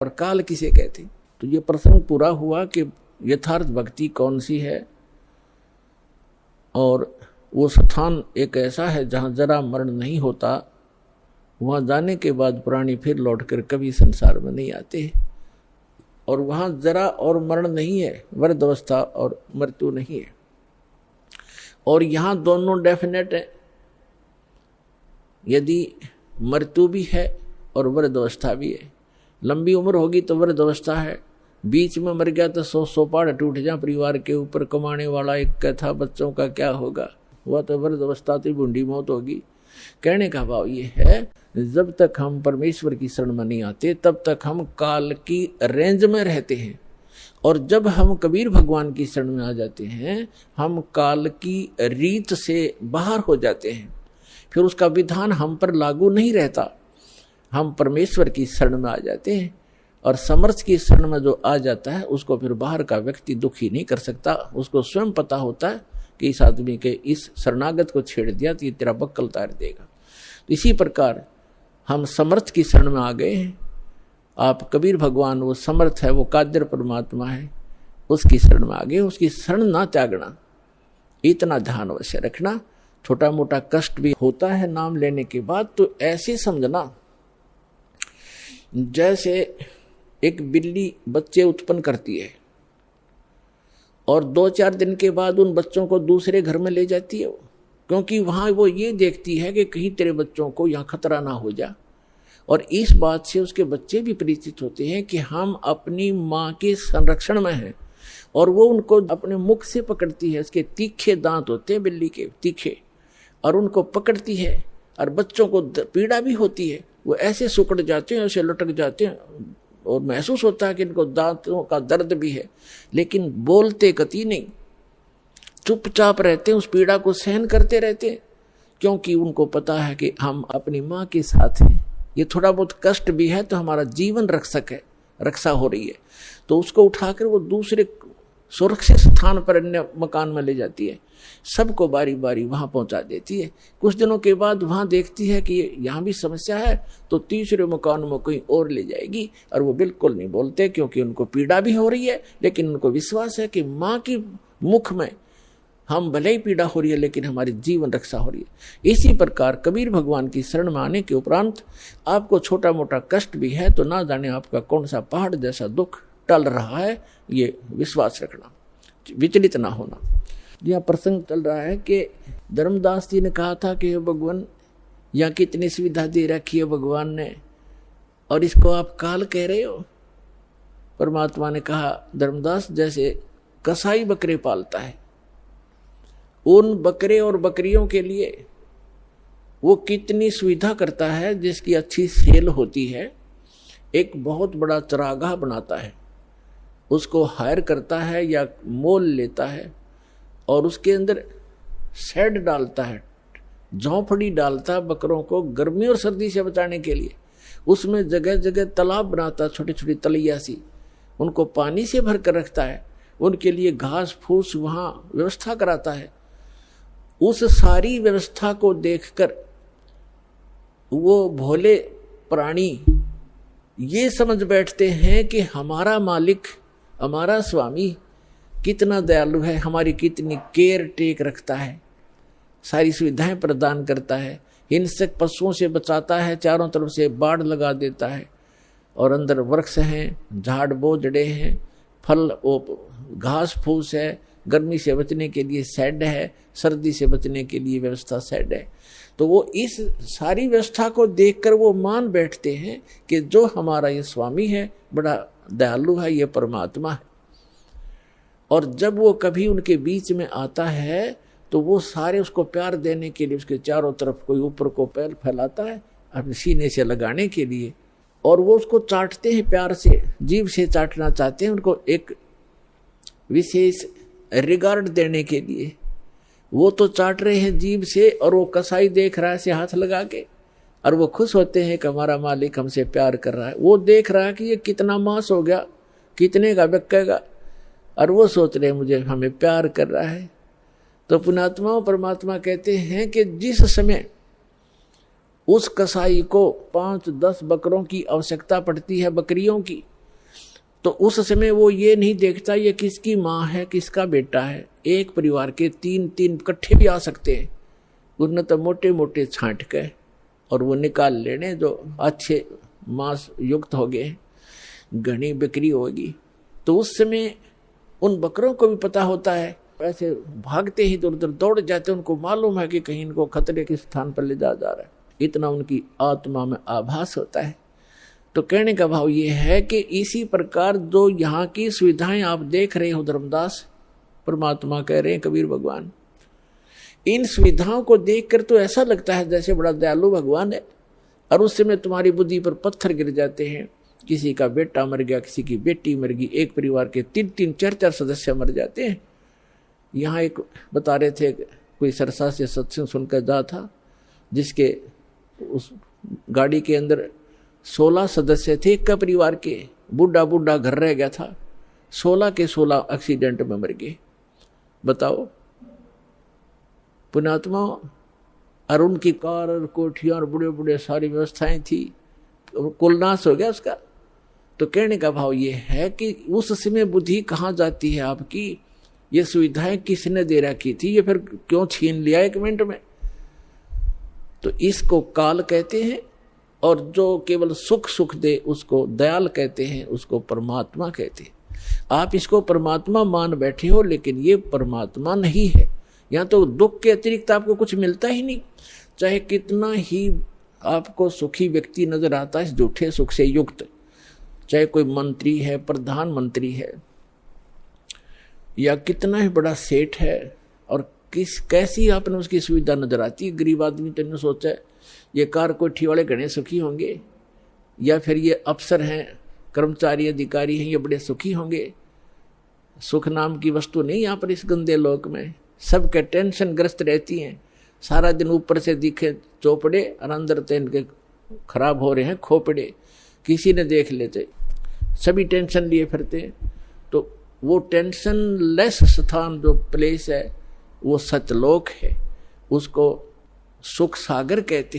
और काल किसे कहते। तो ये प्रसंग पूरा हुआ कि यथार्थ भक्ति कौन सी है, और वो स्थान एक ऐसा है जहाँ जरा मरण नहीं होता। वहाँ जाने के बाद प्राणी फिर लौटकर कभी संसार में नहीं आते, और वहाँ जरा और मरण नहीं है, वृद्धावस्था और मृत्यु नहीं है। और यहाँ दोनों डेफिनेट है। यदि मृत्यु भी है और वृद्धावस्था भी है, लंबी उम्र होगी तो वृद्धावस्था है, बीच में मर गया तो 100 पहाड़ टूट जा परिवार के ऊपर, कमाने वाला एक था, बच्चों का क्या होगा, वह तो वृद्धावस्था तो बूढ़ी मौत होगी। कहने का भाव ये है, जब तक हम परमेश्वर की शरण में नहीं आते तब तक हम काल की रेंज में रहते हैं, और जब हम कबीर भगवान की शरण में आ जाते हैं हम काल की रीत से बाहर हो जाते हैं। फिर उसका विधान हम पर लागू नहीं रहता, हम परमेश्वर की शरण में आ जाते हैं। और समर्थ की शरण में जो आ जाता है उसको फिर बाहर का व्यक्ति दुखी नहीं कर सकता। उसको स्वयं पता होता है कि इस आदमी के इस शरणागत को छेड़ दिया तो ये तेरा बक्कल तार देगा। तो इसी प्रकार हम समर्थ की शरण में आ गए हैं। आप कबीर भगवान वो समर्थ है, वो कादर परमात्मा है, उसकी शरण में आ गए। उसकी शरण ना त्यागना, इतना ध्यान अवश्य रखना। छोटा मोटा कष्ट भी होता है नाम लेने के बाद, तो ऐसे समझना जैसे एक बिल्ली बच्चे उत्पन्न करती है और 2-4 दिन के बाद उन बच्चों को दूसरे घर में ले जाती है, क्योंकि वहां वो ये देखती है कि कहीं तेरे बच्चों को यहाँ खतरा ना हो जा। और इस बात से उसके बच्चे भी परिचित होते हैं कि हम अपनी माँ के संरक्षण में हैं, और वो उनको अपने मुख से पकड़ती है। उसके तीखे दांत होते हैं बिल्ली के, तीखे, और उनको पकड़ती है। और बच्चों को पीड़ा भी होती है, वो ऐसे सुकड़ जाते हैं, ऐसे लटक जाते हैं, और महसूस होता है कि इनको दांतों का दर्द भी है, लेकिन बोलते कति नहीं, चुपचाप रहते हैं, उस पीड़ा को सहन करते रहते हैं, क्योंकि उनको पता है कि हम अपनी माँ के साथ हैं। ये थोड़ा बहुत कष्ट भी है तो हमारा जीवन रक्षक है, रक्षा हो रही है। तो उसको उठाकर वो दूसरे सुरक्षित स्थान पर अन्य मकान में ले जाती है, सबको बारी बारी वहां पहुंचा देती है। कुछ दिनों के बाद वहां देखती है कि यहाँ भी समस्या है, तो तीसरे मकान में कहीं और ले जाएगी। और वो बिल्कुल नहीं बोलते, क्योंकि उनको पीड़ा भी हो रही है, लेकिन उनको विश्वास है कि माँ की मुख में हम भले ही पीड़ा हो रही है लेकिन हमारी जीवन रक्षा हो रही है। इसी प्रकार कबीर भगवान की शरण में आने के उपरांत आपको छोटा मोटा कष्ट भी है तो ना जाने आपका कौन सा पहाड़ जैसा दुख टल रहा है, ये विश्वास रखना, विचलित ना होना। यह प्रसंग चल रहा है कि धर्मदास जी ने कहा था कि भगवान यहाँ कितनी सुविधा दे रखी है भगवान ने, और इसको आप काल कह रहे हो। परमात्मा ने कहा, धर्मदास जैसे कसाई बकरे पालता है, उन बकरे और बकरियों के लिए वो कितनी सुविधा करता है, जिसकी अच्छी सेल होती है। एक बहुत बड़ा चरागाह बनाता है, उसको हायर करता है या मोल लेता है, और उसके अंदर शेड डालता है, झोंपड़ी डालता है बकरों को गर्मी और सर्दी से बचाने के लिए। उसमें जगह जगह तालाब बनाता है, छोटी छोटी तलैया सी, उनको पानी से भर कर रखता है, उनके लिए घास फूस वहाँ व्यवस्था कराता है। उस सारी व्यवस्था को देखकर वो भोले प्राणी ये समझ बैठते हैं कि हमारा मालिक, हमारा स्वामी कितना दयालु है, हमारी कितनी केयर टेक रखता है, सारी सुविधाएं प्रदान करता है, हिंसक पशुओं से बचाता है, चारों तरफ से बाड़ लगा देता है, और अंदर वृक्ष हैं, झाड़ बोझड़े हैं, फल घास फूस है, गर्मी से बचने के लिए शेड है, सर्दी से बचने के लिए व्यवस्था शेड है। तो वो इस सारी व्यवस्था को देखकर वो मान बैठते हैं कि जो हमारा ये स्वामी है बड़ा दयालु है, ये परमात्मा है। और जब वो कभी उनके बीच में आता है तो वो सारे उसको प्यार देने के लिए उसके चारों तरफ कोई ऊपर को पैर फैलाता है अपने सीने से लगाने के लिए, और वो उसको चाटते हैं प्यार से, जीभ से चाटना चाहते हैं, उनको एक विशेष रिगार्ड देने के लिए। वो तो चाट रहे हैं जीभ से, और वो कसाई देख रहा है से हाथ लगा के, और वो खुश होते हैं कि हमारा मालिक हमसे प्यार कर रहा है। वो देख रहा है कि ये कितना मांस हो गया, कितने का बिकेगा, और वो सोच रहे हैं मुझे हमें प्यार कर रहा है। तो पुण्यात्मा परमात्मा कहते हैं कि जिस समय उस कसाई को 5-10 बकरों की आवश्यकता पड़ती है, बकरियों की, तो उस समय वो ये नहीं देखता ये किसकी माँ है किसका बेटा है। एक परिवार के तीन इकट्ठे भी आ सकते हैं, उन्हें तो मोटे मोटे छांट के और वो निकाल लेने जो अच्छे मांस युक्त हो गए, घनी बिक्री होगी। तो उस समय उन बकरों को भी पता होता है, ऐसे भागते ही इधर उधर दौड़ जाते, उनको मालूम है कि कहीं इनको खतरे के स्थान पर ले जा रहा है, इतना उनकी आत्मा में आभास होता है। तो कहने का भाव ये है कि इसी प्रकार जो यहाँ की सुविधाएं आप देख रहे हो, धर्मदास परमात्मा कह रहे हैं, कबीर भगवान, इन सुविधाओं को देखकर तो ऐसा लगता है जैसे बड़ा दयालु भगवान है, और उस समय तुम्हारी बुद्धि पर पत्थर गिर जाते हैं। किसी का बेटा मर गया, किसी की बेटी मर गई, एक परिवार के 3 4 सदस्य मर जाते हैं। यहाँ एक बता रहे थे, कोई सरसा से सत्संग सुनकर जा था, जिसके उस गाड़ी के अंदर 16 सदस्य थे एक का परिवार के, बूढ़ा घर रह गया था, 16 के 16 एक्सीडेंट में मर गए। बताओ पुण्यात्मा, और उनकी कार और कोठियां और बड़े सारी व्यवस्थाएं थी, कुल नाश हो गया उसका। तो कहने का भाव ये है कि उस समय बुद्धि कहाँ जाती है आपकी, ये सुविधाएं किसने दे रखी थी, ये फिर क्यों छीन लिया 1 मिनट में। तो इसको काल कहते हैं, और जो केवल सुख दे उसको दयाल कहते हैं, उसको परमात्मा कहते हैं। आप इसको परमात्मा मान बैठे हो, लेकिन ये परमात्मा नहीं है। यहाँ तो दुख के अतिरिक्त आपको कुछ मिलता ही नहीं, चाहे कितना ही आपको सुखी व्यक्ति नजर आता है झूठे सुख से युक्त, चाहे कोई मंत्री है, प्रधानमंत्री है, या कितना ही बड़ा सेठ है, और कैसी आपने उसकी सुविधा नजर आती है। गरीब आदमी तो सोचा है ये कार कोठी वाले घने सुखी होंगे, या फिर ये अफसर हैं, कर्मचारी अधिकारी हैं, ये बड़े सुखी होंगे। सुख नाम की वस्तु नहीं यहाँ पर इस गंदे लोक में, सबके टेंशन ग्रस्त रहती हैं, सारा दिन ऊपर से दिखे चौपड़े और अंदर तो इनके खराब हो रहे हैं खोपड़े, किसी ने देख लेते, सभी टेंशन लिए फिरते। तो वो टेंशन लेस स्थान जो प्लेस है वो सतलोक है, उसको सुख सागर कहते हैं।